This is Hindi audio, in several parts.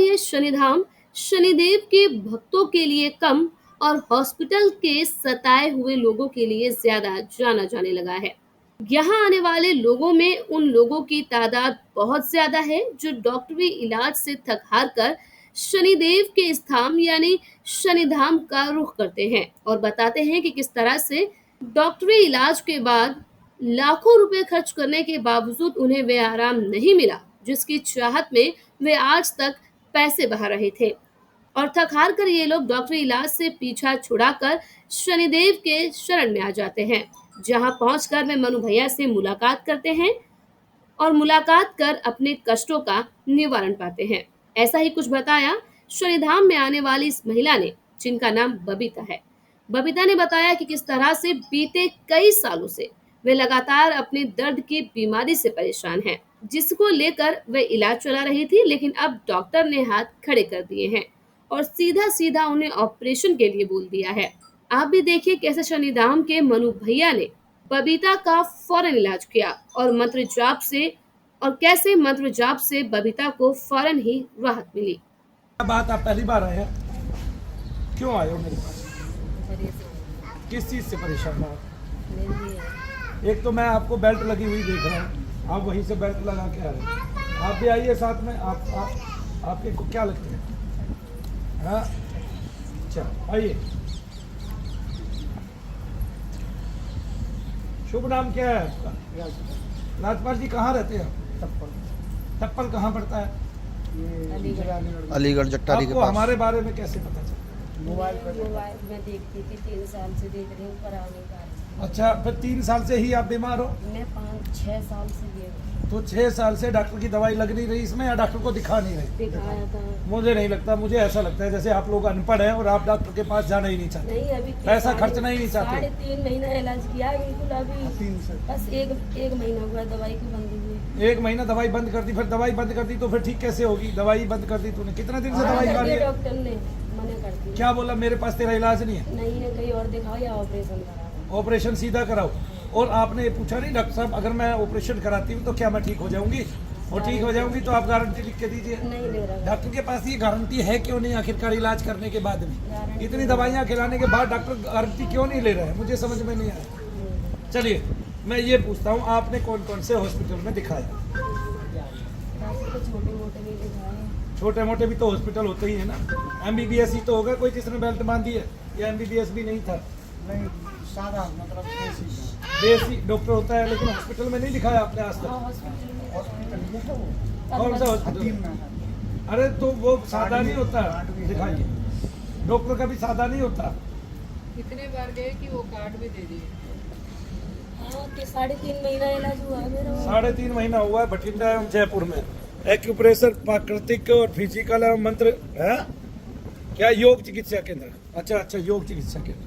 ये शनिधाम शनिदेव के भक्तों के लिए कम और हॉस्पिटल के सताए हुए लोगों के लिए ज्यादा जाना जाने लगा है। यहाँ आने वाले लोगों में उन लोगों की तादाद बहुत ज्यादा है जो डॉक्टरी इलाज से थक हार कर शनिदेव के स्थान यानी शनिधाम का रुख करते हैं और बताते हैं कि किस तरह से डॉक्टरी इलाज के बाद लाखों रुपए खर्च करने के बावजूद उन्हें वे आराम नहीं मिला जिसकी चाहत में वे आज तक पैसे बहा रहे थे और थक हार कर ये लोग डॉक्टरी इलाज से पीछा छुड़ाकर शनिदेव के शरण में आ जाते हैं, जहां पहुंचकर वे मनु भैया से मुलाकात करते हैं और मुलाकात कर अपने कष्टों का निवारण पाते हैं। ऐसा ही कुछ बताया शनिधाम में आने वाली इस महिला ने, जिनका नाम बबीता है। बबीता ने बताया कि किस तरह से बीते कई सालों से वे लगातार अपने दर्द की बीमारी से परेशान हैं, जिसको लेकर वे इलाज चला रही थी, लेकिन अब डॉक्टर ने हाथ खड़े कर दिए हैं और सीधा सीधा उन्हें ऑपरेशन के लिए बोल दिया है। आप भी देखिए कैसे शनिधाम के मनु भैया ने बबीता का फौरन इलाज किया और मंत्र जाप से बबीता को फौरन ही राहत मिली। बात आप पहली बार आए हैं, क्यों आए हो मेरे पास? किस चीज से परेशान हो? एक तो मैं आपको बेल्ट लगी हुई देख रहा हूँ, आप वहीं से बेल्ट लगा के आ रहे हैं। आप भी आइए साथ में। आपके को क्या लगता है? हाँ, अच्छा आइए। शुभ नाम क्या है आपका? राजपाल जी। कहाँ रहते हैं? टप्पल कहाँ पड़ता है? अलीगढ़ जट्टारी के आपको पास। हमारे बारे में कैसे पता चला? मोबाइल में देखती थी, 3 साल से देख रही हूँ, पर आने का। अच्छा, फिर 3 साल से ही आप बीमार हो? मैं 5-6 साल से देख रही हूँ। तो 6 साल से डॉक्टर की दवाई लग नहीं रही इसमें, या डॉक्टर को दिखा नहीं रही? दिखाया था। मुझे नहीं लगता, मुझे ऐसा लगता है जैसे आप लोग अनपढ़ हैं और आप डॉक्टर के पास जाना ही नहीं चाहते। नहीं, अभी पैसा खर्चना ही नहीं चाहते। 3.5 महीना इलाज किया है, बिल्कुल अभी बस एक महीना हुआ दवाई को बंद हुई। 1 महीना दवाई बंद कर दी, फिर दवाई बंद कर दी तो फिर ठीक कैसे होगी? दवाई बंद कर दी तूने, कितने दिन से दवाई खा रही है? डॉक्टर ने मना कर दिया। क्या बोला? मेरे पास तेरा इलाज नहीं है। नहीं है, कहीं और दिखाओ या ऑपरेशन कराओ। ऑपरेशन सीधा कराओ। और आपने ये पूछा नहीं डॉक्टर साहब, अगर मैं ऑपरेशन कराती हूँ तो क्या मैं ठीक हो जाऊंगी? और ठीक हो जाऊंगी तो आप गारंटी लिख के दीजिए। नहीं ले रहा। डॉक्टर के पास ये गारंटी है क्यों नहीं? आखिरकार इलाज करने के बाद भी इतनी दवाइयाँ खिलाने के बाद डॉक्टर गारंटी क्यों नहीं ले रहे हैं? मुझे समझ में नहीं आया। चलिए मैं ये पूछता हूँ, आपने कौन कौन से हॉस्पिटल में दिखाया? छोटे मोटे भी दिखाए। छोटे मोटे भी तो हॉस्पिटल होते ही है ना। MBBS ही तो होगा कोई जिसने बेल्ट बांधी है, या MBBS भी नहीं था? नहीं, सादा मतलब देसी डॉक्टर होता है, लेकिन हॉस्पिटल में नहीं दिखाया आपने आज तक? हॉस्पिटल में तो कौन सा हॉस्पिटल? हकीम में। अरे तो वो सादा नहीं होता, दिखाइए। डॉक्टर का भी सादा नहीं होता। कितने बार गए कि वो कार्ड भी दे दिए? हाँ, 3.5 महीना इलाज हुआ है मेरा। 3.5 महीना हुआ है भटिंडा एवं जयपुर में। एक्यूप्रेशर, प्राकृतिक और फिजिकल एवं मंत्र है क्या? योग चिकित्सा केंद्र। अच्छा, योग चिकित्सा केंद्र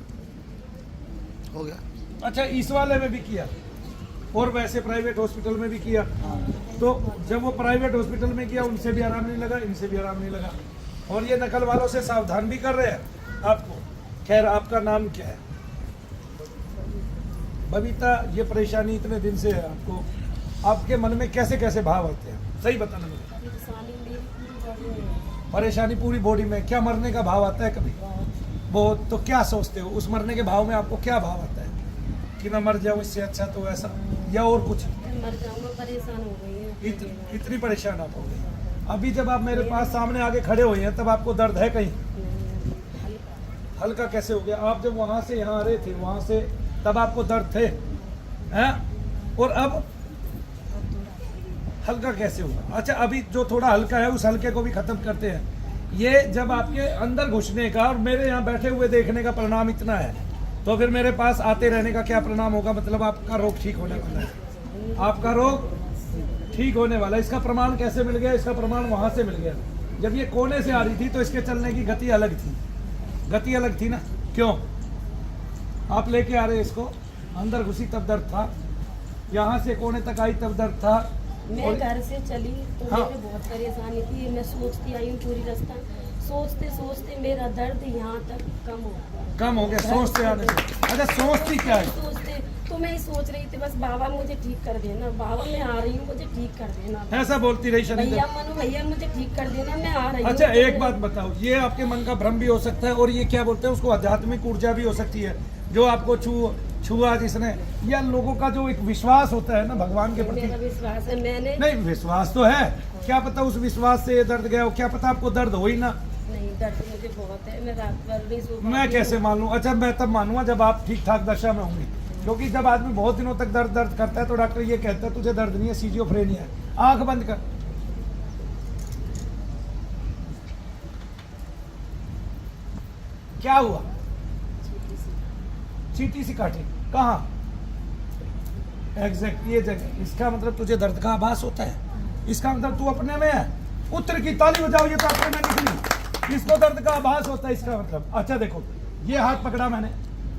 हो गया। अच्छा, इस वाले में भी किया और वैसे प्राइवेट हॉस्पिटल में भी किया। तो जब वो प्राइवेट हॉस्पिटल में किया उनसे भी आराम नहीं लगा, इनसे भी आराम नहीं लगा, और ये नकल वालों से सावधान भी कर रहे हैं आपको। खैर, आपका नाम क्या है? बबीता, ये परेशानी इतने दिन से है आपको, आपके मन में कैसे कैसे भाव आते हैं? सही बताना मुझे। परेशानी पूरी बॉडी में। क्या मरने का भाव आता है कभी? बहुत। तो क्या सोचते हो उस मरने के भाव में? आपको क्या भाव आता है कि मैं मर जाऊं, इससे अच्छा तो ऐसा, या और कुछ? मर जाऊंगा, परेशान हो गई है। इतनी परेशान आप हो गई। अभी जब आप मेरे पास सामने आगे खड़े हुए हैं तब आपको दर्द है कहीं? हल्का कैसे हो गया? आप जब वहां से यहाँ आ रहे थे, वहां से तब आपको दर्द थे हैं? और अब हल्का कैसे हुआ? अच्छा, अभी जो थोड़ा हल्का है उस हल्के को भी खत्म करते हैं। ये जब आपके अंदर घुसने का और मेरे यहाँ बैठे हुए देखने का परिणाम इतना है, तो फिर मेरे पास आते रहने का क्या परिणाम होगा? मतलब आपका रोग ठीक होने वाला है। आपका रोग ठीक होने वाला है। इसका प्रमाण कैसे मिल गया? इसका प्रमाण वहां से मिल गया। जब ये कोने से आ रही थी तो इसके चलने की गति अलग थी। गति अलग थी ना? क्यों? आप लेके आ रहे इसको, अंदर घुसी तब दर्द था, यहाँ से कोने तक आई तब दर्द था। मैं घर से चली तो हाँ। मुझे बहुत परेशानी थी। मैं सोचती आई हूँ पूरी रास्ता, सोचते सोचते मेरा दर्द यहाँ तक कम हो गया। कम हो गया सोचते आने से? अच्छा, सोचती क्या है? सोचते तो मैं ही सोच रही थी बस बाबा मुझे ठीक कर देना, बाबा मैं आ रही हूँ मुझे ठीक कर देना, ऐसा बोलती रही भैया शनिदेव। मनु भैया मुझे ठीक कर देना, मैं आ रही हूँ। अच्छा एक बात बताओ, ये आपके मन का भ्रम भी हो सकता है और ये क्या बोलते हैं उसको, आध्यात्मिक ऊर्जा भी हो सकती है जो आपको छुआ जिसने, या लोगों का जो एक विश्वास होता है ना भगवान के मेरा प्रति। विश्वास है, मैंने नहीं विश्वास तो है, क्या पता उस विश्वास से ये दर्द गया हो, क्या पता आपको दर्द हो ही ना। नहीं दर्द मुझे बहुत है, मैं रात भर नहीं सो मैं पाती कैसे हूँ। मान लूं? अच्छा मैं तब मानूंगा जब आप ठीक ठाक दशा में होंगी, क्योंकि जब आदमी बहुत दिनों तक दर्द करता है तो डॉक्टर ये कहता है तुझे दर्द नहीं है, सीजियोफ्रेनिया है। आंख बंद कर, क्या हुआ? चीटी सी काटी कहाँ? एग्जैक्ट ये जगह। इसका मतलब तुझे दर्द का आभास होता है, इसका मतलब तू अपने में है। उत्तर की ताली बजाओ, ये तो अपने में निकली, इसको दर्द का आभास होता है इसका मतलब। अच्छा देखो, ये हाथ पकड़ा मैंने,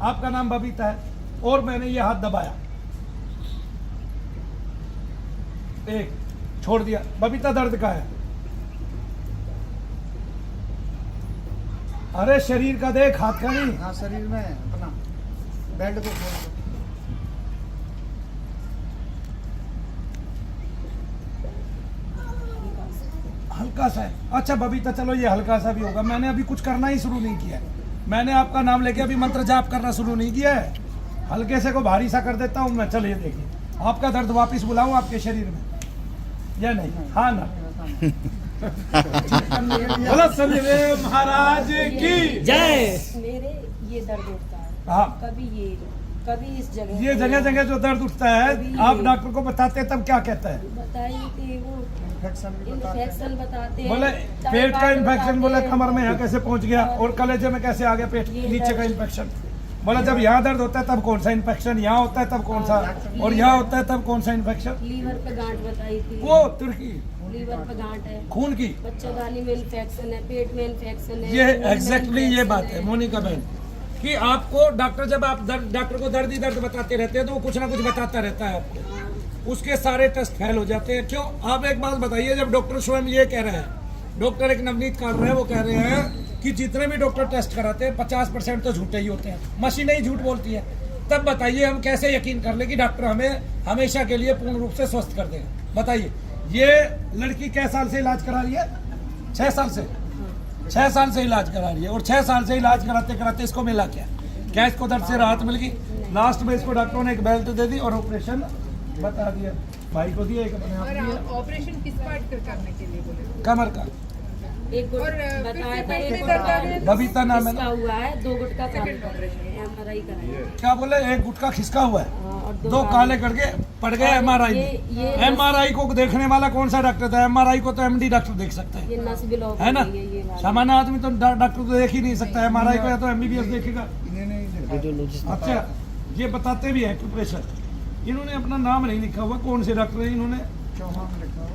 आपका नाम बबीता है और मैंने ये हाथ दबाया, एक छोड़ दिया। बबीता दर्द का है, अरे शरीर का देख, हाथ का नहीं। हाँ शरीर में अपना बेल्ट को खोल दो। हल्का सा है। अच्छा बबीता चलो ये हल्का सा भी होगा, मैंने अभी कुछ करना ही शुरू नहीं किया है, मैंने आपका नाम लेके अभी मंत्र जाप करना शुरू नहीं किया है, हल्के से को भारी सा कर देता हूँ मैं। चलिए देखिए आपका दर्द वापस बुलाऊं आपके शरीर में या नहीं? हाँ ना? बोलो सत्यदेव महाराज की जय। मेरे ये दर्द होता है, हाँ कभी इस जगह ये जगह जगह जो दर्द उठता है आप डॉक्टर को बताते हैं तब क्या कहता है? बताइए कि वो इन्फेक्शन भी बताते हैं। इन्फेक्शन बताते हैं, बोले टाइफाइड पेट का इन्फेक्शन, बताते बोले हैं। कमर में यहाँ कैसे पहुंच गया और कलेजे में कैसे आ गया पेट नीचे का इन्फेक्शन। बोला जब यहाँ दर्द होता है तब कौन सा इन्फेक्शन, यहाँ होता है तब कौन सा, और यहाँ होता है तब कौन सा इन्फेक्शन? लीवर पे गांठ बताई थी, वो तुर्की लीवर पे गांठ है, खून की। बच्चेदानी में इन्फेक्शन है, पेट में इन्फेक्शन है, ये खून में एग्जैक्टली ये इन्फेक्शन बात है मोनिका बहन कि आपको डॉक्टर जब आप डॉक्टर को दर्द ही दर्द बताते रहते हैं तो वो कुछ ना कुछ बताता रहता है आपको, उसके सारे टेस्ट फेल हो जाते हैं। क्यों? आप एक बात बताइए, जब डॉक्टर स्वयं ये कह रहे हैं, डॉक्टर एक नवनीत काट रहे हैं, वो कह रहे हैं कि जितने भी डॉक्टर टेस्ट कराते हैं 50% तो झूठे ही होते हैं, मशीनें ही झूठ बोलती है, तब बताइए हम कैसे यकीन कर ले कि डॉक्टर हमें हमेशा के लिए पूर्ण रूप से स्वस्थ कर देगा? बताइए। ये लड़की कै साल से इलाज करा रही है? 6 साल से, 6 साल से इलाज करा रही है, और 6 साल से इलाज कराते कराते इसको मिला क्या इसको दर्द से राहत मिल गई? लास्ट में इसको डॉक्टरों ने एक बेल्ट दे दी और ऑपरेशन बता दिया, भाई को दिया, एक अपने आप और दिया। ऑपरेशन किस पार्ट कर करने के लिए बोले? कमर का। एक गुट और बताया था, कितने एक दर्द आ रहे हैं? बबीता नाम है इसका ना? हुआ है, 2 गुट का काम कर रहे हैं, MRI कराया। क्या बोले? एक गुटका खिसका हुआ है, हाँ, और 2 काले करके पड़ गए MRI में। ये MRI को देखने वाला कौन सा डॉक्टर था? MRI को तो MD डॉक्टर देख सकते हैं, ये नस ब्लॉक है ना? हो गई है, ये वाला। सामान्य आदमी तो डॉक्टर को देख ही नहीं सकता, MRI को या तो MBBS देखेगा। इन्हें नहीं देखा। अच्छा ये बताते भी हैं प्रोफेसर, इन्होंने अपना नाम नहीं लिखा हुआ, कौन से डॉक्टर है? इन्होंने चौहान लिखा हो।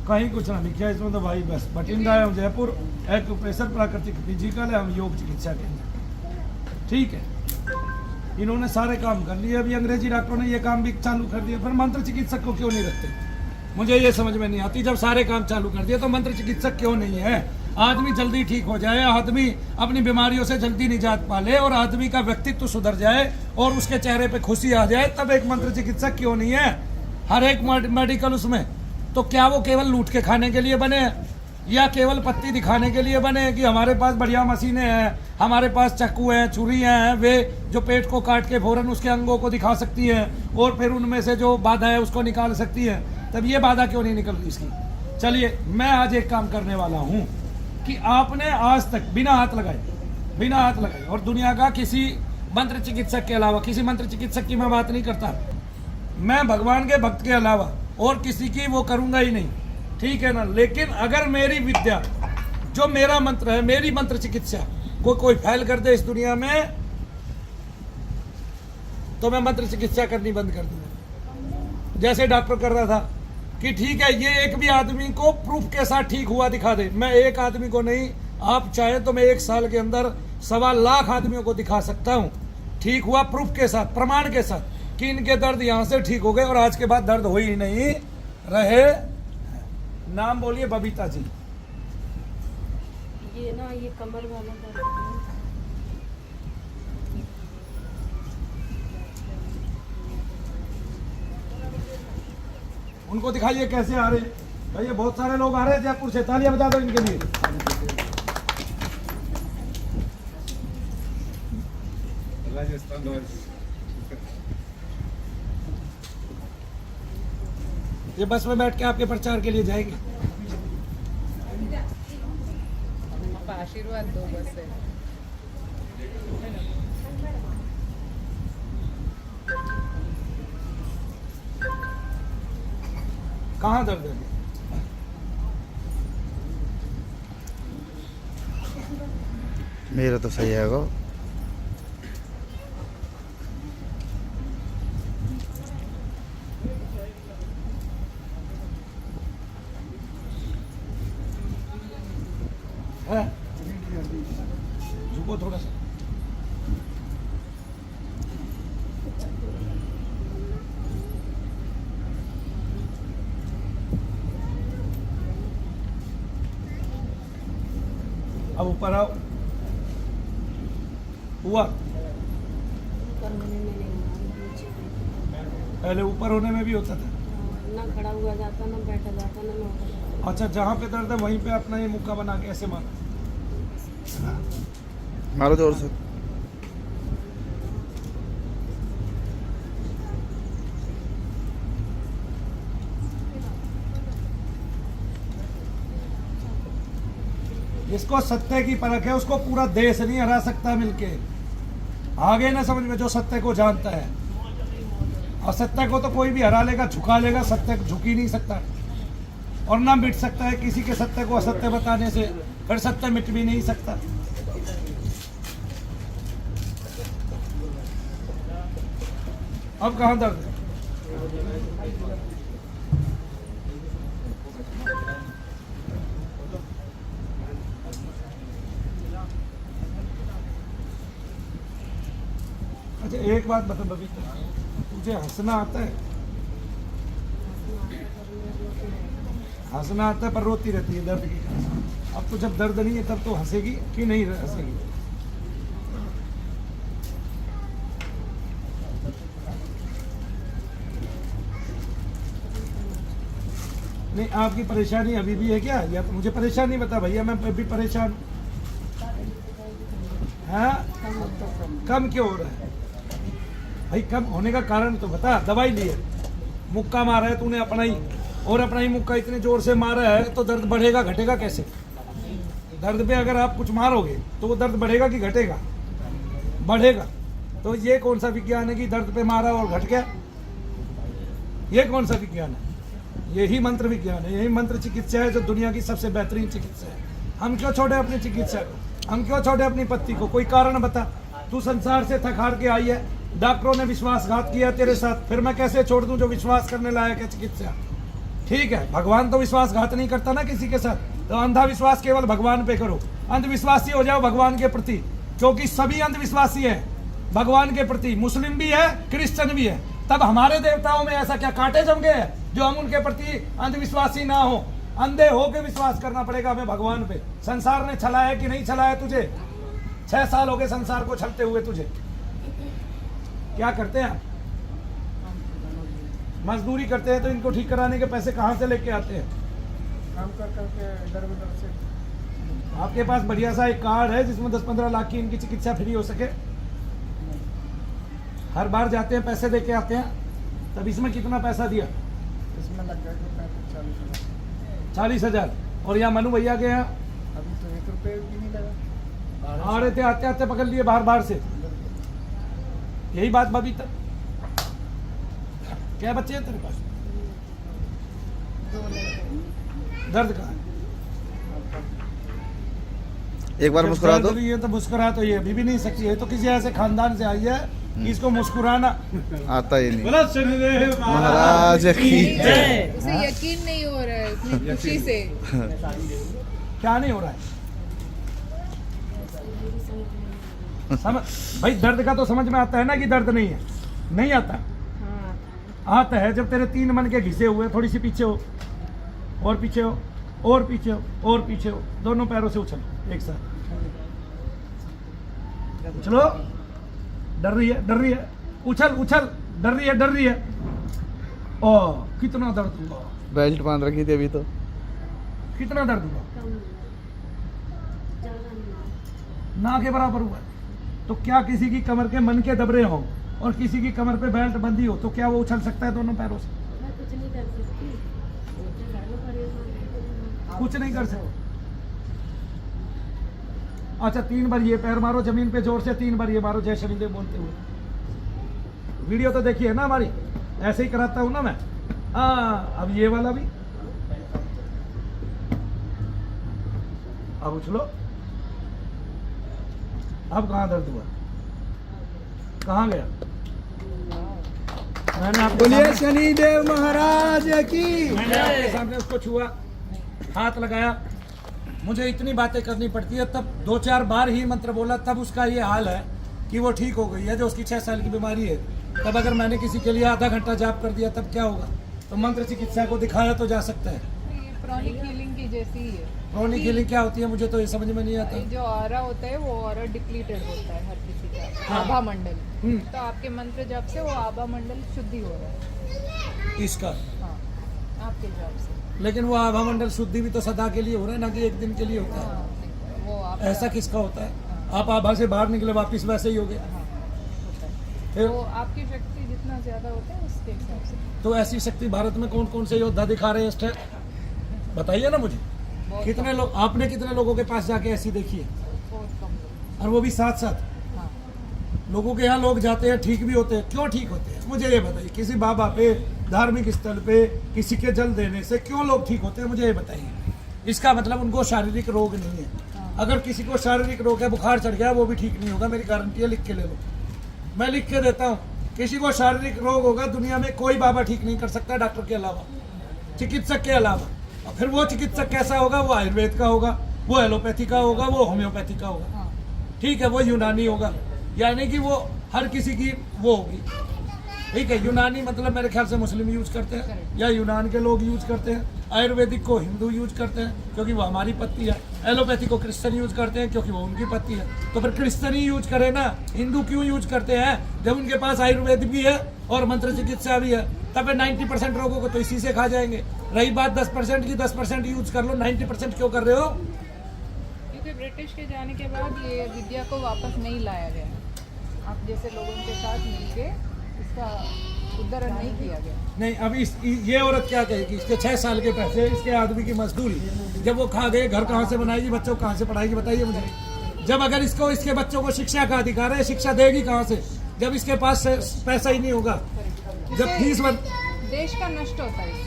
कहीं कुछ ना लिखा है इसमें तो भाई, बस बठिंडा है जयपुर, एक्यूप्रेशर प्राकृतिक फिजिकल है, हम योग चिकित्सा केंद्र, ठीक है। इन्होंने सारे काम कर लिए, अभी अंग्रेजी डॉक्टरों ने ये काम भी चालू कर दिया, फिर मंत्र चिकित्सक को क्यों नहीं रखते? मुझे ये समझ में नहीं आती, जब सारे काम चालू कर दिए तो मंत्र चिकित्सक क्यों नहीं है? आदमी जल्दी ठीक हो जाए, आदमी अपनी बीमारियों से जल्दी निजात पाले और आदमी का व्यक्तित्व सुधर जाए और उसके चेहरे पे खुशी आ जाए, तब एक मंत्र चिकित्सक क्यों नहीं है? हर एक मेडिकल उसमें, तो क्या वो केवल लूट के खाने के लिए बने हैं या केवल पत्ती दिखाने के लिए बने हैं कि हमारे पास बढ़िया मशीनें हैं, हमारे पास चाकू हैं, छुरियाँ हैं, वे जो पेट को काट के फौरन उसके अंगों को दिखा सकती हैं और फिर उनमें से जो बाधा है उसको निकाल सकती है, तब ये बाधा क्यों नहीं निकल रही इसकी? चलिए मैं आज एक काम करने वाला हूँ कि आपने आज तक बिना हाथ लगाए और दुनिया का किसी मंत्र चिकित्सक के अलावा, किसी मंत्र चिकित्सक की मैं बात नहीं करता, मैं भगवान के भक्त के अलावा और किसी की वो करूंगा ही नहीं, ठीक है ना? लेकिन अगर मेरी विद्या, जो मेरा मंत्र है, मेरी मंत्र चिकित्सा को कोई फैल कर दे इस दुनिया में, तो मैं मंत्र चिकित्सा करनी बंद कर दूंगा। जैसे डॉक्टर कर रहा था कि ठीक है ये एक भी आदमी को प्रूफ के साथ ठीक हुआ दिखा दे, मैं एक आदमी को नहीं, आप चाहे तो मैं 1 साल के अंदर 1.25 लाख आदमियों को दिखा सकता हूँ, ठीक हुआ प्रूफ के साथ, प्रमाण के साथ कि इनके दर्द यहाँ से ठीक हो गए और आज के बाद दर्द हो ही नहीं रहे। नाम बोलिए बबीता जी। ये ना, ये कमर वाला दर्द है। उनको दिखाइए कैसे आ रहे हैं। भैया बहुत सारे लोग आ रहे हैं जयपुर से, तालियां बजा दो इनके लिए। ये बस में बैठ के आपके प्रचार के लिए जाएंगे। आप आशीर्वाद दो बस है। कहाँ दर्द है? मेरा तो सही है गो। है? झुको थोड़ा सा। अब ऊपर आओ। हुआ? ऊपर होने में नहीं हुआ, नीचे हुआ। पहले ऊपर होने में भी होता था। ना खड़ा हुआ जाता, ना बैठा जाता, ना नौका जाता। अच्छा, जहाँ पे दर्द है वहीं पे अपना ये मुक्का बना के ऐसे मारो। मारो जोर से। इसको सत्य की परख है, उसको पूरा देश नहीं हरा सकता मिलके। आगे ना समझ में, जो सत्य को जानता है। और सत्य को तो कोई भी हरा लेगा, झुका लेगा, सत्य झुक ही नहीं सकता और ना मिट सकता है। किसी के सत्य को असत्य बताने से फिर सत्य मिट भी नहीं सकता। अब कहाँ दर्द है? अच्छा, एक बात बता बबीता, तुझे हंसना आता है? हंसना आता है पर रोती रहती है दर्द की। अब तो जब दर्द नहीं है तब तो हंसेगी कि नहीं हंसेगी? नहीं, आपकी परेशानी अभी भी है क्या? या तो मुझे परेशानी बता भैया, मैं अभी परेशान हूँ। हाँ? कम क्यों हो रहा है भाई? कम होने का कारण तो बता। दवाई लिए, मुक्का मारा है तूने अपना ही, और अपना ही मुक्का इतने जोर से मारा है तो दर्द बढ़ेगा घटेगा कैसे? दर्द पे अगर आप कुछ मारोगे तो वो दर्द बढ़ेगा कि घटेगा? बढ़ेगा। तो ये कौन सा विज्ञान है कि दर्द पे मारा और घट गया? ये कौन सा विज्ञान है? यही मंत्र विज्ञान है, यही मंत्र चिकित्सा है जो दुनिया की सबसे बेहतरीन चिकित्सा है। हम क्यों छोड़े अपनी चिकित्सा को? हम क्यों छोड़े अपनी पत्ती को? कोई कारण बता। तू संसार से थक हार के आई है, डॉक्टरों ने विश्वासघात किया तेरे साथ, फिर मैं कैसे छोड़ दूं जो विश्वास करने लायक है चिकित्सा? ठीक है, भगवान तो विश्वासघात नहीं करता ना किसी के साथ, तो अंधा विश्वास केवल भगवान पे करो। अंधविश्वासी हो जाओ भगवान के प्रति, क्योंकि सभी अंधविश्वासी है भगवान के प्रति। मुस्लिम भी है, क्रिश्चियन भी है। तब हमारे देवताओं में ऐसा क्या कांटे जम गए हैं जो हम उनके प्रति अंधविश्वासी ना हो? अंधे हो के विश्वास करना पड़ेगा हमें भगवान पे। संसार ने छला है कि नहीं छला है तुझे? 6 साल हो गए संसार को छलते हुए तुझे। क्या करते हैं? मजदूरी करते हैं, तो इनको ठीक कराने के पैसे कहाँ से लेके आते हैं? काम कर करके इधर उधर से। आपके पास बढ़िया सा एक कार्ड है जिसमें 10-15 लाख की इनकी चिकित्सा फ्री हो सके? हर बार जाते हैं पैसे दे के आते हैं, तब इसमें कितना पैसा दिया? इसमें लग जाएगा 35-40 40,000। और यहाँ मनु भैया के यहाँ अभी तो 1 रुपये भी नहीं लगा। आ रहे थे, आते आते पकड़ लिए बाहर से। यही बात बबीता। क्या बच्चे हैं तेरे पास? दर्द कहाँ है? एक बार जब मुस्कुरा दो। दर्द रही है तो मुस्कुरा तो ये अभी भी नहीं सकती है। तो किसी ऐसे खानदान से आई है कि इसको मुस्कुराना आता ही नहीं। बोला शनिदेव महाराज की जय। उसे यकीन नहीं हो रहा है इतनी खुशी से। क्या नहीं हो रहा है? समझ भाई, दर्द का तो समझ में आता है ना कि दर्द नहीं है? नहीं आता? हाँ, आता है जब तेरे 3 मन के घिसे हुए, थोड़ी सी पीछे हो और पीछे हो और पीछे हो और पीछे हो, दोनों पैरों से उछलो एक साथ। उछलो। डर रही है, डर रही है, उछल उछल। डर रही है, डर रही है। ओ कितना दर्द हुआ? बेल्ट बांध रखी थी अभी तो। कितना दर्द हुआ? कम ज़्यादा नहीं। ना के बराबर हुआ। तो क्या किसी की कमर के मन के दबरे हो और किसी की कमर पे बेल्ट बंधी हो तो क्या वो उछल सकता है दोनों पैरों से? मैं कुछ नहीं कर सकती, मुझे घर में परेशान कुछ नहीं कर सकते। अच्छा 3 बार ये पैर मारो जमीन पे जोर से, 3 बार ये मारो जय शनिदेव बोलते हुए। वीडियो तो देखिए ना हमारी, ऐसे ही कराता हूं ना मैं। अब ये वाला भी, अब उछलो। अब कहाँ दर्द हुआ? कहाँ गया? मैंने आपको बोलिए शनिदेव महाराज की। मैंने आपके सामने उसको छुआ, हाथ लगाया। मुझे इतनी बातें करनी पड़ती है, तब 2-4 बार ही मंत्र बोला, तब उसका ये हाल है कि वो ठीक हो गई है। जो उसकी 6 साल की बीमारी है, तब अगर मैंने किसी के लिए आधा घंटा जाप कर दिया तब क्या होगा? तो मंत्र चिकित्सा को दिखाया तो जा सकता है। ये क्रॉनिक हीलिंग की जैसी ही है। क्रोनिक हीलिंग क्या होती है मुझे तो ये समझ में नहीं आता। ये जो ऑरा होता है वो ऑरा डिप्लीटेड होता है हर किसी का, हाँ। आभा मंडल। हम्म। तो आपके मंत्र जप से वो आभा मंडल शुद्धि हो रहा है। इसका हाँ, आपके जप से। लेकिन वो आभा मंडल शुद्धि भी तो सदा के लिए हो रहा है ना कि एक दिन के लिए होता है। हाँ, वो आप ऐसा किसका होता है? आप आभा से बाहर निकले वापिस वैसे ही हो गए। हाँ, होता है। फिर वो आपकी शक्ति जितना ज्यादा होता है उसके हिसाब से तो ऐसी शक्ति भारत में कौन कौन से योद्धा दिखा रहे हैं इस टाइम? बताइए ना मुझे। बहुत कितने लोग, आपने कितने लोगों के पास जाके ऐसी देखी है? बहुत कम लोग। और वो भी साथ साथ। हाँ, लोगों के यहाँ लोग जाते हैं, ठीक भी होते हैं। क्यों ठीक होते हैं मुझे ये बताइए। किसी बाबा पे, धार्मिक स्थल पे किसी के जल देने से क्यों लोग ठीक होते हैं मुझे ये बताइए। इसका मतलब उनको शारीरिक रोग नहीं है। अगर किसी को शारीरिक रोग है, बुखार चढ़ गया, वो भी ठीक नहीं होगा। मेरी गारंटी है, लिख के ले लो। मैं लिख के देता हूँ। किसी को शारीरिक रोग होगा, दुनिया में कोई बाबा ठीक नहीं कर सकता डॉक्टर के अलावा, चिकित्सक के अलावा। और फिर वो चिकित्सक कैसा होगा? वो आयुर्वेद का होगा, वो एलोपैथी का होगा, वो होम्योपैथी का होगा, हाँ। ठीक है, वो यूनानी होगा। यानी कि वो हर किसी की वो होगी, ठीक है। यूनानी मतलब मेरे ख्याल से मुस्लिम यूज करते हैं या यूनान के लोग यूज करते हैं। आयुर्वेदिक को हिंदू यूज करते हैं क्योंकि वो हमारी पत्ती है। एलोपैथी को क्रिश्चियन यूज करते हैं क्योंकि वो उनकी पत्ती है। तो फिर क्रिश्चियन ही यूज करे ना, हिंदू क्यों यूज करते हैं? जब उनके पास आयुर्वेद भी है और मंत्र चिकित्सा भी है, तब फिर 90% रोगों को तो इसी से खा जाएंगे। रही बात 10% की, 10% यूज कर लो, 90% क्यों कर रहे हो? क्योंकि ब्रिटिश के जाने के बाद ये विद्या को वापस नहीं लाया गया। आप जैसे लोगों के साथ मिलके इसका उद्धरण नहीं किया गया। नहीं, अभी ये औरत क्या कहेगी? इसके 6 साल के पैसे, इसके आदमी की मजदूरी, जब वो खा गए, घर कहाँ से बनाएगी, बच्चों को कहाँ से पढ़ाएगी? बताइए मुझे। जब अगर इसको, इसके बच्चों को शिक्षा का अधिकार है, शिक्षा देगी कहाँ से जब इसके पास पैसा ही नहीं होगा? जब फीस देश का नष्ट होता है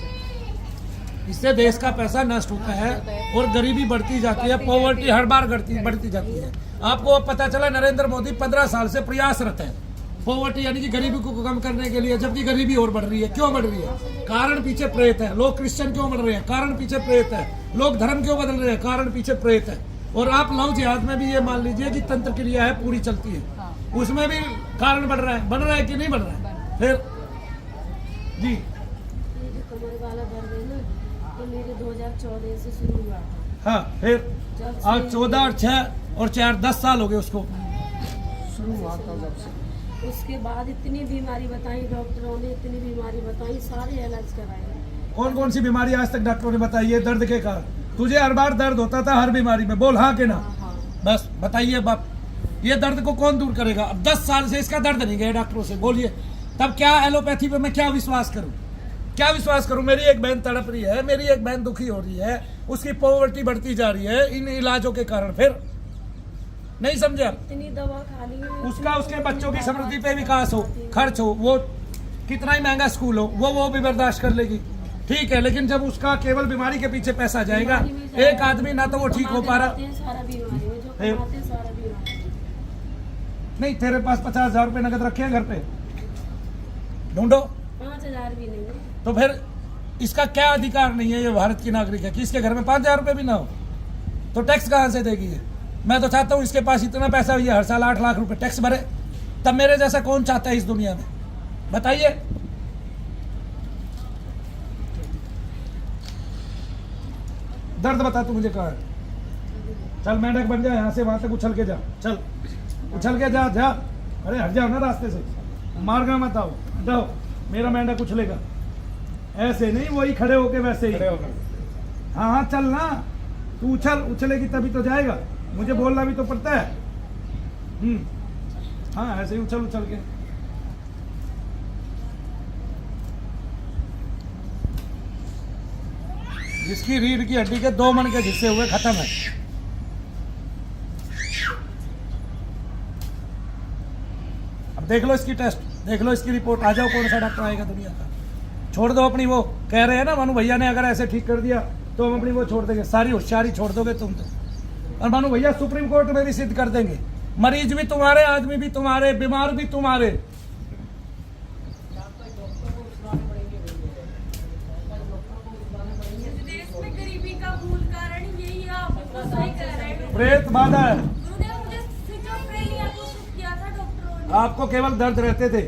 इससे देश का पैसा नष्ट होता है और गरीबी बढ़ती जाती है। पॉवर्टी हर बार बढ़ती जाती है। आपको अब पता चला नरेंद्र मोदी 15 साल से प्रयासरत है पॉवर्टी यानी कि गरीबी को कम करने के लिए, जबकि गरीबी और बढ़ रही है। क्यों बढ़ रही है? कारण पीछे प्रेत है। लोग क्रिश्चियन क्यों बढ़ रहे हैं? कारण पीछे प्रेत है। लोग धर्म क्यों बदल रहे हैं? कारण पीछे प्रेत है। और आप लव जिहाद में भी ये मान लीजिए कि तंत्र क्रिया है, पूरी चलती है, उसमें भी कारण बढ़ रहा है कि नहीं बढ़ रहा है? फिर जी ये जो कमर वाला दर्द है ना, तो मेरे 2014 से शुरू हुआ था। हाँ, फिर जब आज 14 और 6 और 4 10 साल हो गए उसको। शुरू हुआ था जब से। उसके बाद इतनी बीमारी बताई डॉक्टरों ने, इतनी बीमारी बताई, सारे इलाज कराए। कौन कौन सी बीमारी आज तक डॉक्टरों ने बताई है दर्द के कारण? तुझे हर बार दर्द होता था हर बीमारी में, बोल हाँ के ना? हाँ। बस बताइए बाप, ये दर्द को कौन दूर करेगा? अब 10 साल से इसका दर्द नहीं गया डॉक्टरों से, बोलिए। तब क्या एलोपैथी पे मैं क्या विश्वास करूं? क्या विश्वास करूं? मेरी एक बहन तड़प रही है, मेरी एक बहन दुखी हो रही है, उसकी पॉवर्टी बढ़ती जा रही है इन इलाजों के कारण। फिर नहीं समझे आप? इतनी दवा खा ली है। उसका उसके बच्चों की समृद्धि पे विकास हो, खर्च हो, वो कितना ही महंगा स्कूल हो, वो भी बर्दाश्त कर लेगी, ठीक है। लेकिन जब उसका केवल बीमारी के पीछे पैसा जाएगा, एक आदमी ना तो वो ठीक हो पा रहा। सारा बीमारी है, जो फिर? कमाते हैं सारा बीमारी। नहीं, तेरे पास 50,000 रुपये नगद रखे हैं घर पे? ढूंढो। 5,000 भी नहीं है। तो फिर इसका क्या अधिकार नहीं है? ये भारत की नागरिक है कि इसके घर में 5,000 रुपये भी ना हो तो टैक्स कहाँ से देगी ये? मैं तो चाहता हूँ इसके पास इतना पैसा हुई है, हर साल 8 लाख रुपए टैक्स भरे। तब मेरे जैसा कौन चाहता है इस दुनिया में? बताइए। दर्द बता तू मुझे कहाँ है? चल मेंढक बन जा, यहाँ से वहां तक उछल के जा, चल उछल के जा जा। अरे हट जाओ ना रास्ते से, मार्ग मत आओ, हटाओ, मेरा मेंढक उछलेगा। ऐसे नहीं, वही खड़े होके वैसे ही। हाँ हाँ चल ना, तू उछलेगी तभी तो जाएगा, मुझे बोलना भी तो पड़ता है। हाँ ऐसे ही उछल के। जिसकी रीढ़ की हड्डी के 2 मन के हिस्से हुए, खत्म है। अब देख लो इसकी टेस्ट, देख लो इसकी रिपोर्ट, आ जाओ कौन सा डॉक्टर आएगा दुनिया का। छोड़ दो अपनी, वो कह रहे हैं ना मनु भैया ने अगर ऐसे ठीक कर दिया तो हम अपनी वो छोड़ देंगे, सारी होशियारी छोड़ दोगे तुम तो। और मनु भैया सुप्रीम कोर्ट में भी सिद्ध कर देंगे, मरीज भी तुम्हारे, आदमी भी तुम्हारे, बीमार भी तुम्हारे। देश में गरीबी का मूल कारण यही है, आप बिल्कुल सही कह रहे हैं। प्रेत बाधा है। गुरुदेव, मुझे सिजोफ्रेनिया घोषित किया था डॉक्टरों ने। आपको केवल दर्द रहते थे,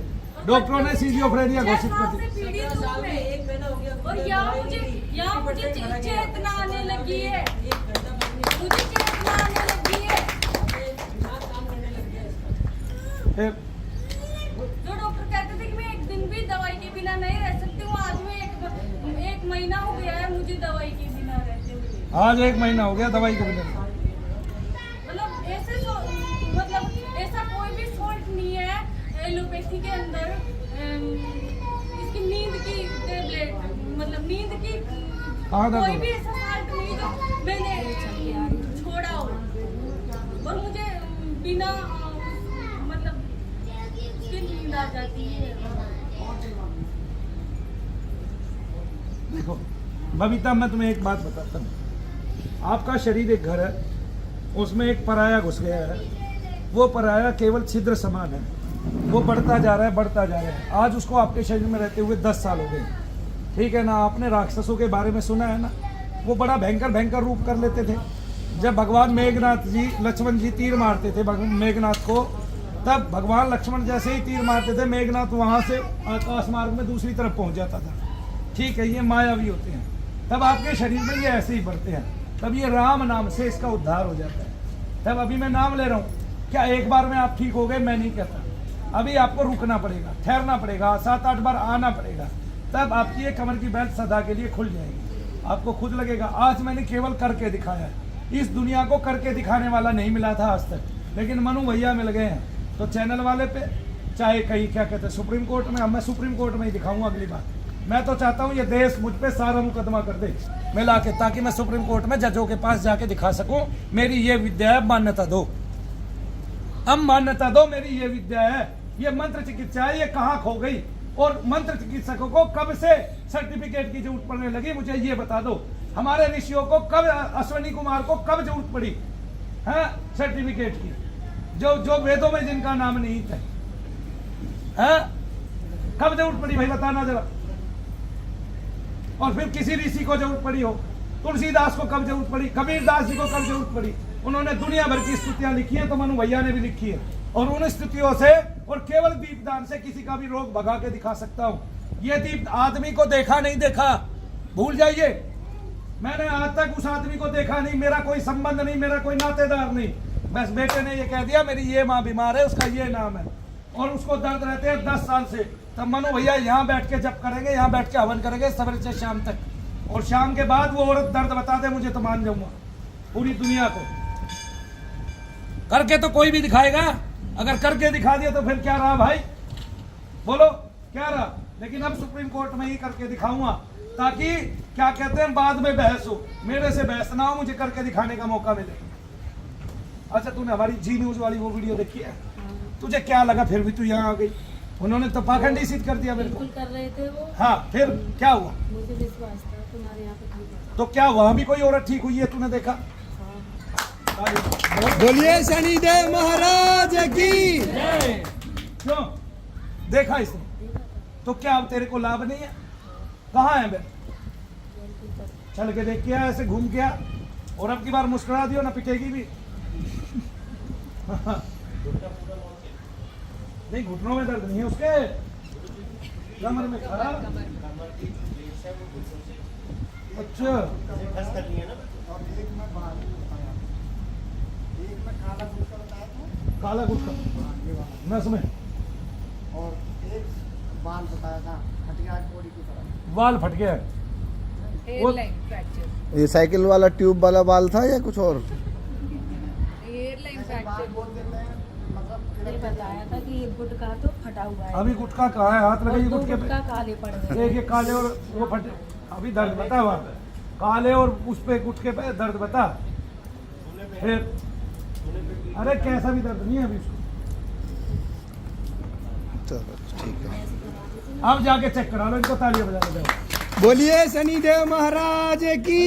डॉक्टरों ने सिजोफ्रेनिया घोषित कर दी। और यहाँ मुझे चेतना आने लगी है, मुझे चेतना आने लगी है। फिर जो डॉक्टर कहते थे कि मैं एक दिन भी दवाई के बिना नहीं रह सकती हूँ, आज मैं एक महीना हो गया है मुझे दवाई के बिना रहते हुए। आज 1 महीना हो गया दवाई के बिना। मतलब ऐसा कोई भी फॉल्ट नहीं है एलोपैथी के अंदर। इसकी नींद की टेबलेट, मतलब नींद की कोई भी ऐसा फॉल्ट नहीं जो मैंने छोड़ा हो। और मुझे बिना मतलब नींद आ जाती है। देखो बबीता, मैं तुम्हें एक बात बताता हूँ, आपका शरीर एक घर है, उसमें एक पराया घुस गया है। वो पराया केवल छिद्र समान है, वो बढ़ता जा रहा है, बढ़ता जा रहा है। आज उसको आपके शरीर में रहते हुए 10 साल हो गए, ठीक है ना। आपने राक्षसों के बारे में सुना है ना, वो बड़ा भयंकर रूप कर लेते थे। जब भगवान मेघनाथ जी, लक्ष्मण जी तीर मारते थे मेघनाथ को, तब भगवान लक्ष्मण जैसे ही तीर मारते थे, मेघनाथ वहां से आकाश मार्ग में दूसरी तरफ पहुंच जाता था। ठीक है, ये मायावी होते हैं। तब आपके शरीर में ये ऐसे ही बढ़ते हैं, तब ये राम नाम से इसका उद्धार हो जाता है। तब अभी मैं नाम ले रहा हूँ, क्या एक बार में आप ठीक हो गए? मैं नहीं कहता, अभी आपको रुकना पड़ेगा, ठहरना पड़ेगा, 7-8 बार आना पड़ेगा, तब आपकी ये कमर की बेल्ट सदा के लिए खुल जाएगी। आपको खुद लगेगा आज मैंने केवल करके दिखाया है। इस दुनिया को करके दिखाने वाला नहीं मिला था आज तक, लेकिन मनु भैया मिल गए हैं। तो चैनल वाले पे चाहे कहीं क्या कहते हैं सुप्रीम कोर्ट में, अब मैं सुप्रीम कोर्ट में ही दिखाऊंगा अगली बार। मैं तो चाहता हूँ ये देश मुझ पे सारा मुकदमा कर दे मिला के, ताकि मैं सुप्रीम कोर्ट में जजों के पास जाके दिखा सकूं मेरी ये विद्या है, मान्यता दो। अब मान्यता दो, मेरी ये विद्या है, ये मंत्र चिकित्सा है, ये कहाँ खो गई? और मंत्र चिकित्सकों को कब से सर्टिफिकेट की जरूरत पड़ने लगी, मुझे ये बता दो। हमारे ऋषियों को कब, अश्विनी कुमार को कब जरूरत पड़ी है सर्टिफिकेट की, जो वेदों में जिनका नाम नहीं था? कब जरूरत पड़ी भाई, बताना जरा। और फिर किसी ऋषि को जरूरत पड़ी हो, तुलसीदास को कब जरूरत पड़ी, कबीरदास जी को कब जरूरत पड़ी? उन्होंने दुनिया भर की स्तुतियां लिखी है, तो मनु भैया ने भी लिखी है। और उन स्तुतियों से और केवल दीपदान से किसी का भी रोग भगा के दिखा सकता हूं। ये दीप आदमी को देखा नहीं देखा, भूल जाइए। मैंने आज तक उस आदमी को देखा नहीं, मेरा कोई संबंध नहीं, मेरा कोई नातेदार नहीं। बस बेटे ने ये कह दिया मेरी ये माँ बीमार है, उसका ये नाम है, और उसको दर्द रहते हैं 10 साल से। तब मनु भैया यहाँ बैठ के जब करेंगे, यहाँ बैठ के हवन करेंगे सवेरे से शाम तक, और शाम के बाद वो औरत दर्द बता दे मुझे, तो मान जाऊंगा पूरी दुनिया को। करके तो कोई भी दिखाएगा, अगर करके दिखा दिया तो फिर क्या रहा भाई, बोलो क्या रहा? लेकिन अब सुप्रीम कोर्ट में ही करके दिखाऊंगा, ताकि क्या कहते हैं बाद में बहस हो, मेरे से बहस ना हो, मुझे करके दिखाने का मौका मिले। अच्छा, तूने हमारी जी न्यूज वाली वो वीडियो देखी है? तुझे क्या लगा फिर भी तू यहाँ आ गई? उन्होंने तो पाखंडी सिद्ध कर दिया मेरे को। कर रहे थे वो। हाँ, फिर क्या हुआ? मुझे विश्वास था तुम्हारे यहाँ पे ठीक है। तो क्या वहां भी कोई औरत ठीक हुई है, तूने देखा? बोलिए शनिदेव महाराज की। क्यों देखा इसने? तो क्या अब तेरे को लाभ नहीं है? कहाँ है बे? चल के देख के ऐसे घूम के आ, और अब की बार मुस्कुरा दियो ना, पिटेगी भी। नहीं, घुटनों में दर्द नहीं है उसके, कमर में खा। अच्छा, काला गुटखा नस में, और एक बाल बताया था फट गया कोड़ी की तरह। वाल फट गया है। एयरलाइन फ्रैक्चर, ये साइकिल वाला ट्यूब वाला बाल था या कुछ और? एयरलाइन बाल फ्रैक्चर। बोल देते हैं मतलब ने बताया था कि ये गुटका तो फटा हुआ है अभी गुटका कहाँ है? हाथ और लगाइए दो गुटके गुटका पे। काले पड़ गए। एक ये काले और वो फटे। अभी दर्द बता हुआ काले और उस पे गुटके पे दर्द बता। फिर अरे कैसा भी दर्द नहीं है अभी उसको। चलो ठीक है। अब जाके चेक करा लो इनको, तालियां बजाने जाओ। बोलिए शनिदेव महाराज की।